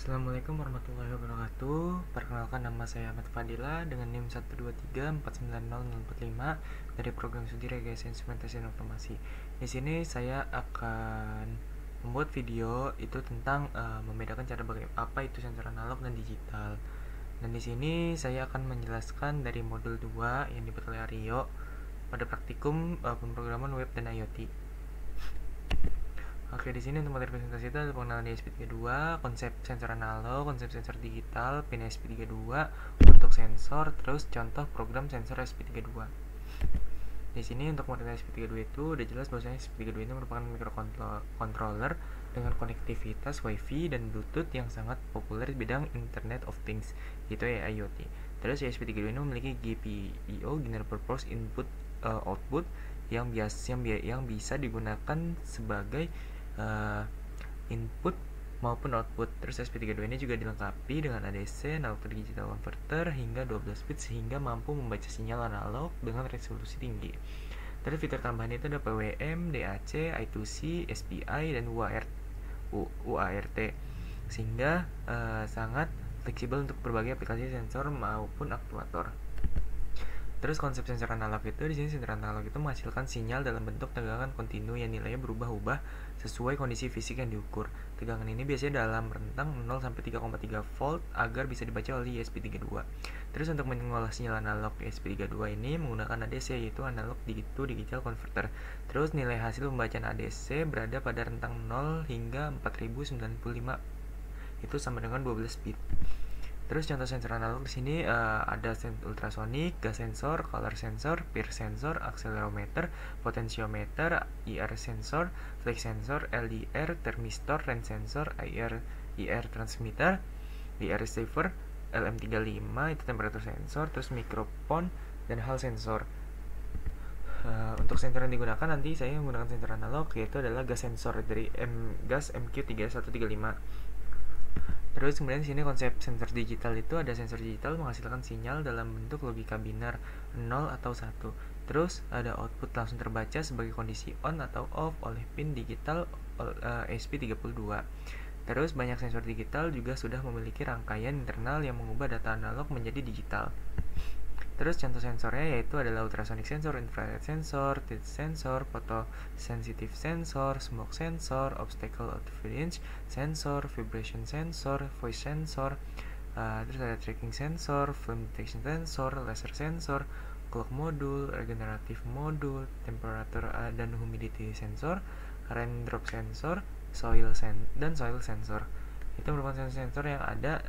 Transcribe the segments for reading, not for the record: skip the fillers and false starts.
Assalamualaikum warahmatullahi wabarakatuh. Perkenalkan, nama saya Ahmad Fadila dengan NIM 123490045 dari program studi Rekayasa Instrumentasi dan Otomasi. Di sini saya akan membuat video itu tentang membedakan cara apa itu sensor analog dan digital. Dan di sini saya akan menjelaskan dari modul 2 yang dibuat oleh Aryo pada praktikum pemrograman web dan IoT. Oke, di sini untuk materi presentasi itu ada pengenalan di ESP32, konsep sensor analog, konsep sensor digital, pin ESP32 untuk sensor, terus contoh program sensor ESP32. Di sini untuk materi ESP32 itu udah jelas bahwasanya ESP32 ini merupakan microcontroller dengan konektivitas WiFi dan Bluetooth yang sangat populer di bidang Internet of Things, yaitu IoT. Terus ESP32 ini memiliki GPIO (General Purpose Input Output) yang bisa digunakan sebagai input maupun output. Terus SP32 ini juga dilengkapi dengan ADC, analog to digital converter hingga 12 bit sehingga mampu membaca sinyal analog dengan resolusi tinggi. Terus fitur tambahan itu ada PWM, DAC, I2C, SPI, dan UART sehingga sangat fleksibel untuk berbagai aplikasi sensor maupun aktuator. Terus konsep sensor analog itu, di sini sensor analog itu menghasilkan sinyal dalam bentuk tegangan kontinu yang nilainya berubah-ubah sesuai kondisi fisik yang diukur. Tegangan ini biasanya dalam rentang 0 sampai 3,3 volt agar bisa dibaca oleh ESP32. Terus untuk mengolah sinyal analog ESP32 ini menggunakan ADC, yaitu analog to digital converter. Terus nilai hasil pembacaan ADC berada pada rentang 0 hingga 4095, itu sama dengan 12 bit. Terus contoh sensor analog di sini ada ultrasonic, gas sensor, color sensor, peer sensor, accelerometer, potentiometer, IR sensor, flex sensor, LDR, thermistor, range sensor, IR transmitter, IR receiver, LM35 itu temperatur sensor, terus mikrofon dan hal sensor. Untuk sensor yang digunakan nanti saya menggunakan sensor analog, yaitu adalah gas sensor dari gas MQ3135. Terus kemudian di sini konsep sensor digital itu ada sensor digital menghasilkan sinyal dalam bentuk logika biner 0 atau 1. Terus ada output langsung terbaca sebagai kondisi on atau off oleh pin digital ESP32. Terus banyak sensor digital juga sudah memiliki rangkaian internal yang mengubah data analog menjadi digital. Terus contoh sensornya yaitu adalah ultrasonic sensor, infrared sensor, touch sensor, photosensitive sensor, smoke sensor, obstacle avoidance sensor, vibration sensor, voice sensor, terus ada tracking sensor, flame detection sensor, laser sensor, clock module, regenerative module, temperature dan humidity sensor, raindrop sensor, dan soil sensor. Itu merupakan sensor yang ada,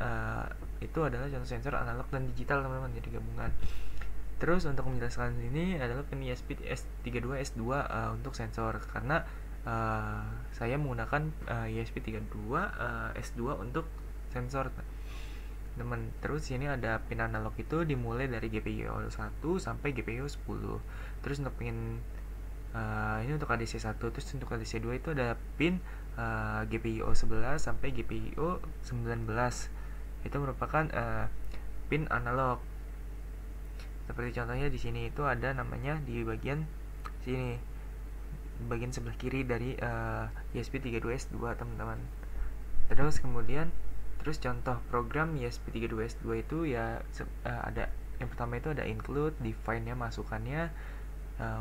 itu adalah contoh sensor analog dan digital, teman-teman, jadi gabungan. Terus untuk menjelaskan ini adalah pin ESP32 S2 untuk sensor, karena saya menggunakan ESP32 S2 untuk sensor, teman. Terus ini ada pin analog itu dimulai dari GPIO 1 sampai GPIO 10. Terus untuk pin ini untuk ADC 1, terus untuk ADC 2 itu ada pin GPIO 11 sampai GPIO 19. Itu merupakan pin analog. Seperti contohnya di sini itu ada namanya di bagian sini, bagian sebelah kiri dari ESP32S2, teman-teman. Terus kemudian contoh program ESP32S2 itu ya ada yang pertama itu ada include, define-nya, masukannya,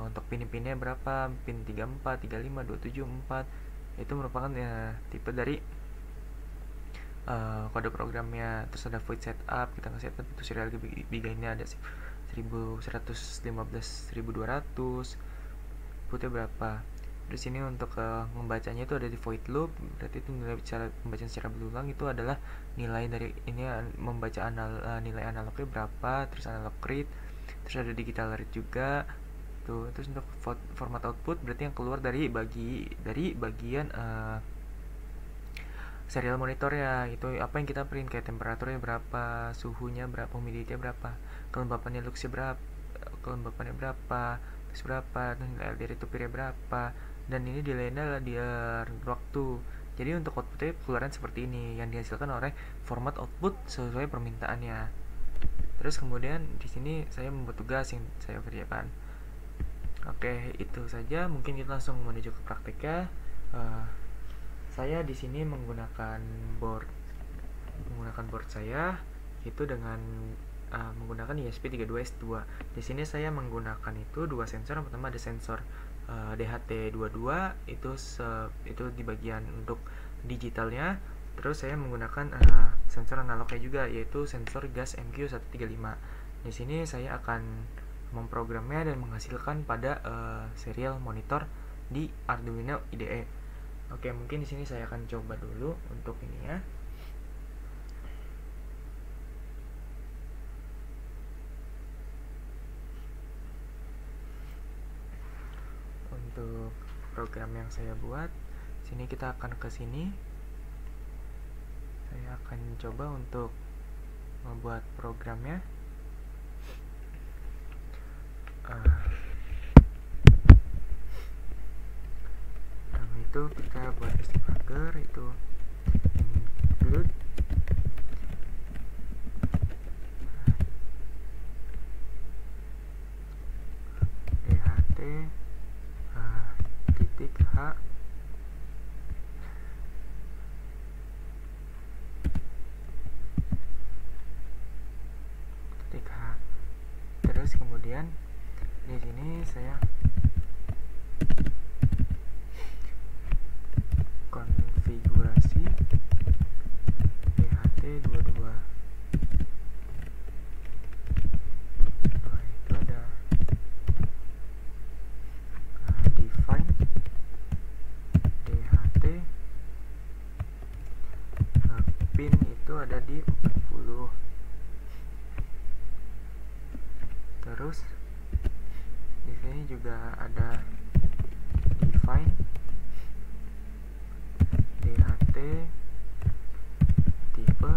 untuk pin-pinnya berapa, pin 34, 35, 27, 4. Itu merupakan tipe dari kode programnya. Terus ada void setup, kita nge setup itu serial biganya ada 1115, 1200, putih berapa. Terus ini untuk membacanya itu ada di void loop, berarti itu nilai cara pembacaan secara berulang itu adalah nilai dari ini membaca nilai analognya berapa, terus analog read, terus ada digital read juga. Terus untuk format output berarti yang keluar dari bagian serial monitor ya, itu apa yang kita print, kayak temperaturnya berapa, suhunya berapa, humidity-nya berapa, kelembapannya luxnya berapa, terus berapa, dan LDR itu period berapa, dan ini delaynya adalah di waktu. Jadi untuk outputnya keluaran seperti ini yang dihasilkan oleh format output sesuai permintaannya. Terus kemudian di sini saya membuat tugas yang saya kerjakan. Oke, itu saja. Mungkin kita langsung menuju ke praktiknya. Saya di sini menggunakan board menggunakan board saya itu dengan menggunakan ESP32S2. Di sini saya menggunakan itu dua sensor. Yang pertama ada sensor DHT22 itu di bagian untuk digitalnya. Terus saya menggunakan sensor analognya juga, yaitu sensor gas MQ135. Di sini saya akan memprogramnya dan menghasilkan pada serial monitor di Arduino IDE. Oke, mungkin di sini saya akan coba dulu untuk ini ya. Untuk program yang saya buat, sini kita akan ke sini. Saya akan coba untuk membuat programnya. Itu kita buat debugger itu include DHT titik H titik H. Terus kemudian di sini saya konfigurasi DHT22. Nah, itu ada define DHT, pin itu ada di 40. Terus di sini juga ada define DHT tipe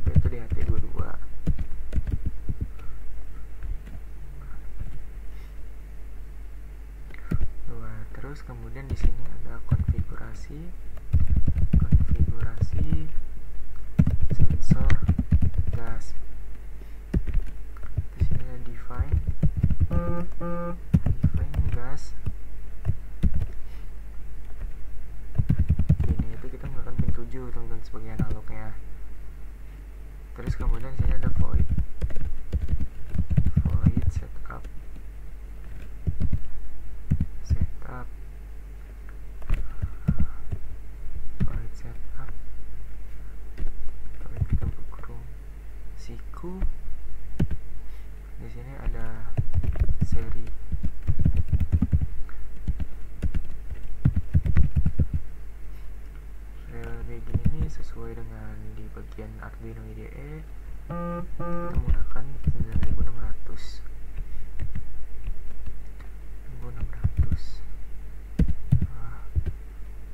itu DHT22. Terus kemudian di sini ada konfigurasi sensor gas. Di sini ada define gas. Ini itu kita menggunakan pin 7 teman-teman sebagai analognya. Terus kemudian sini ada void setup kita kurung siku. Di sini ada seri. Begini ini sesuai dengan di bagian Arduino IDE. Kita menggunakan 9600.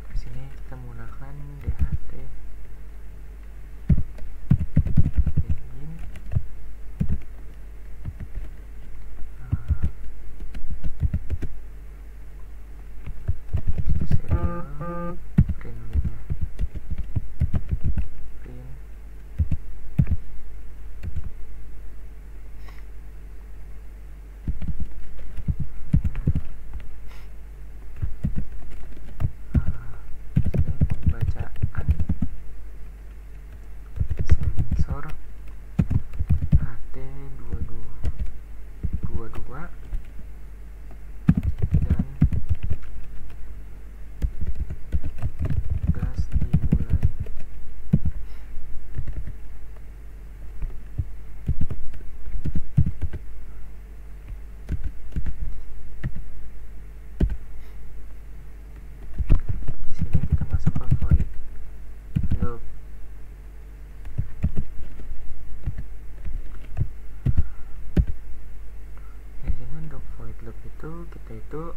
Di sini kita menggunakan DHT begin. Serial print linknya. Kita itu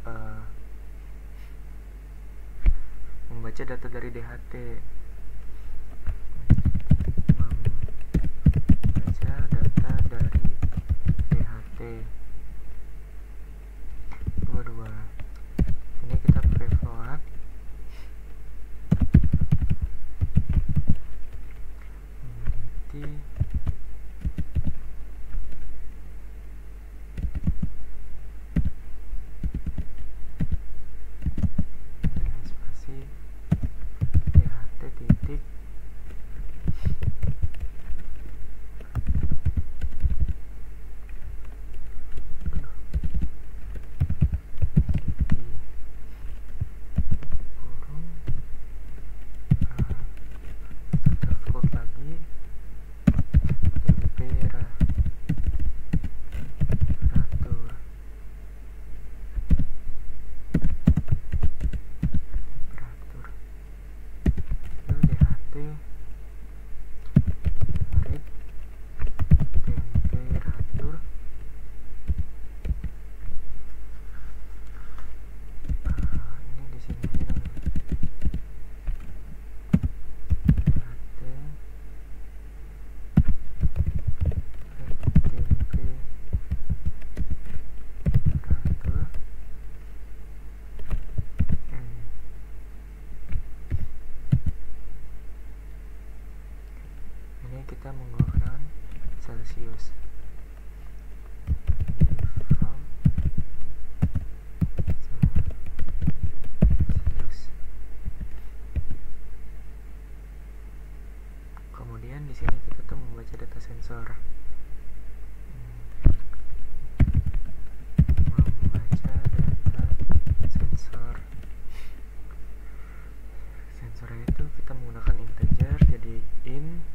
membaca data dari DHT, membaca data dari DHT 22. Ini kita pre-float. Nanti spasi Celsius. Kemudian di sini kita tuh membaca data sensor. Membaca data sensor. Sensornya itu kita menggunakan integer, jadi int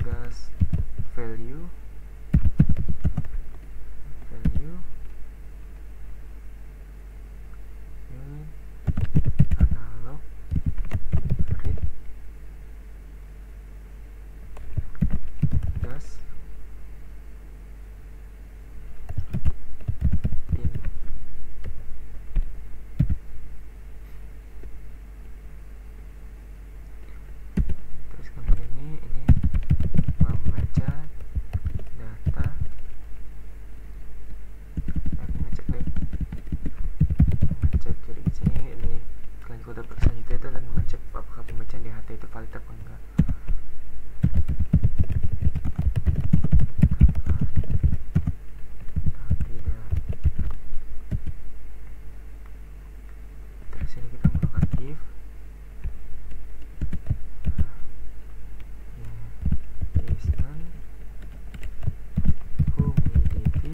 gas value analog read gas in. Terus kemudian ini membaca data mengecek deh, mengecek. Jadi di sini ini kode selanjutnya itu akan mengecek apakah pembacaan di HT itu valid apa enggak. Terus ini kita menggunakan if is non humidity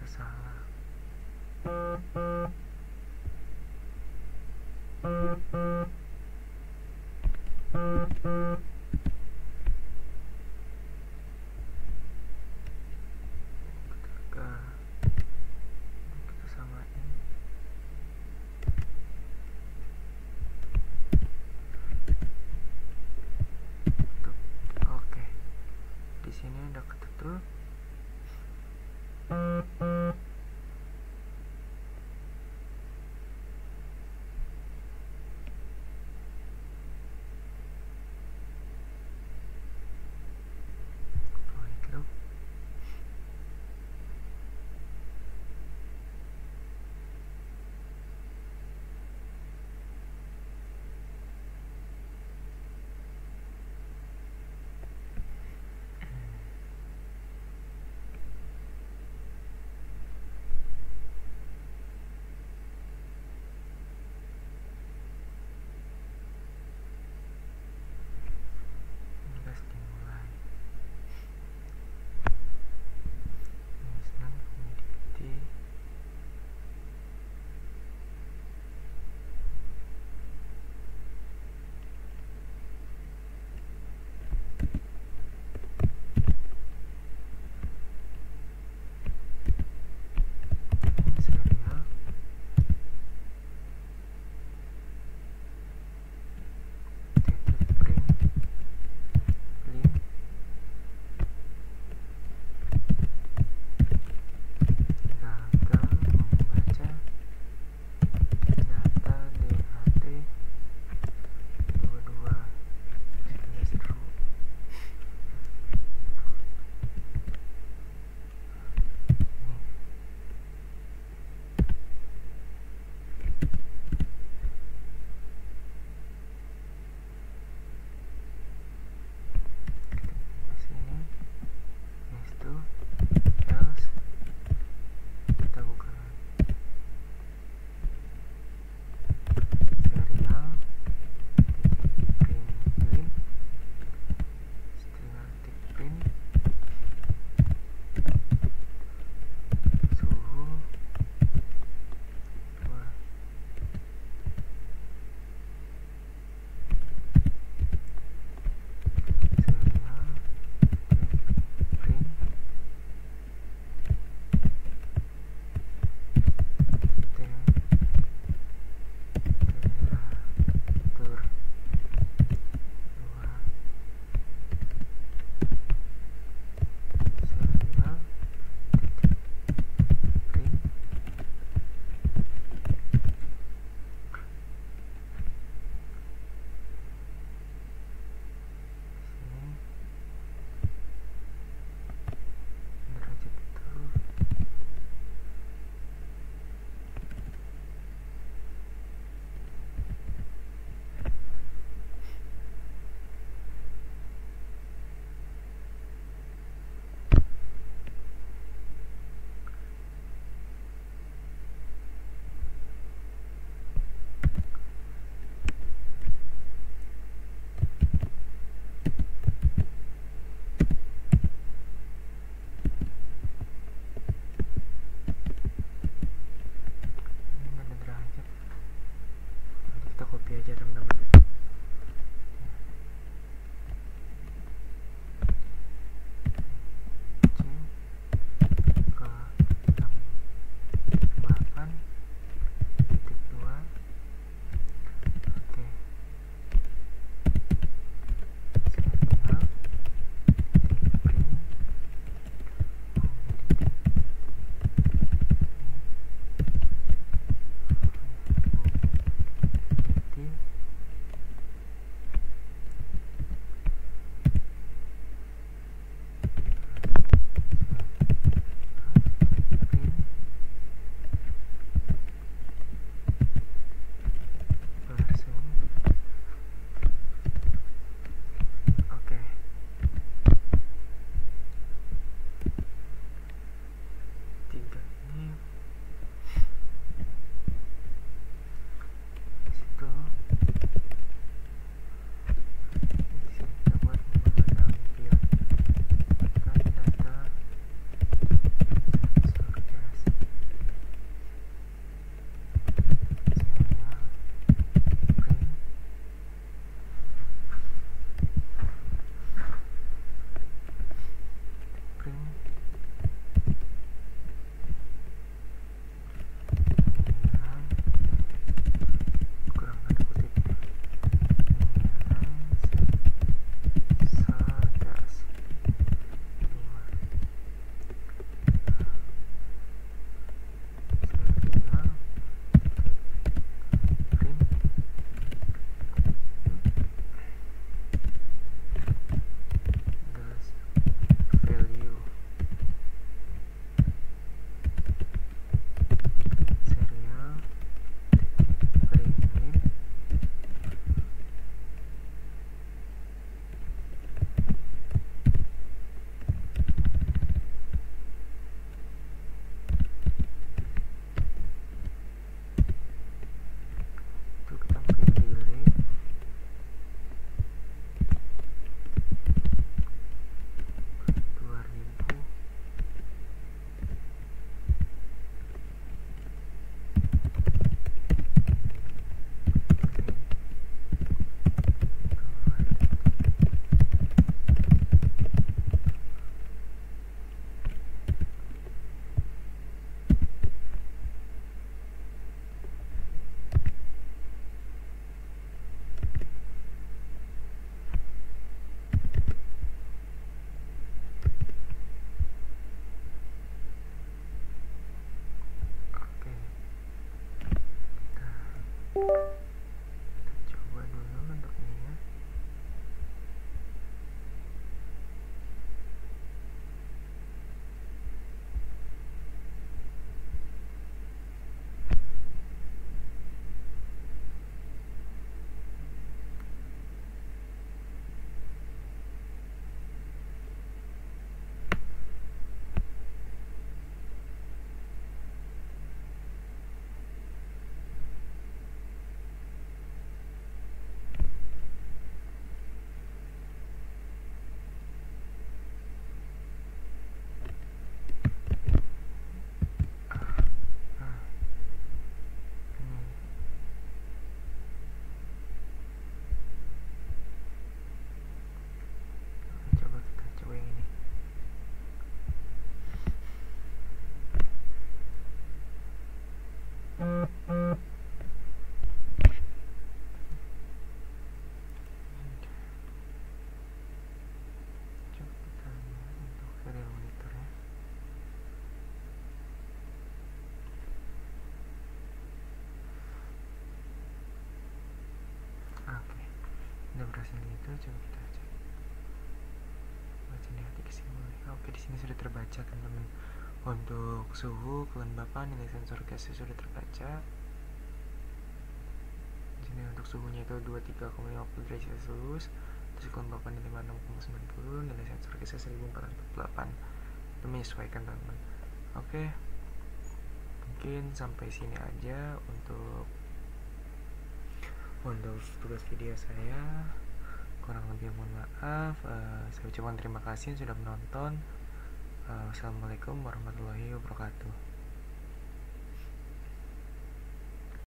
salah. Kita samain. Oke. Di sini udah ketutup. Coba dulu untuk ini ya. Coba kita coba yang ini. Coba kita untuk serial monitor ya. Oke, udah berhasil itu. Coba kita cek. Baca di hati kesimpulan. Oke, di sini sudah terbaca teman-teman. Untuk suhu, kelembapan, nilai sensor gasnya sudah terbaca. Di sini untuk suhunya itu 23,50 derajat Celcius. Terus kelembapan 56,90, nilai sensor gasnya 1448. Itu menyesuaikan teman-teman. Oke, mungkin sampai sini aja untuk tugas video saya. Kurang lebih mohon maaf. Saya ucapkan terima kasih sudah menonton. Wassalamualaikum warahmatullahi wabarakatuh.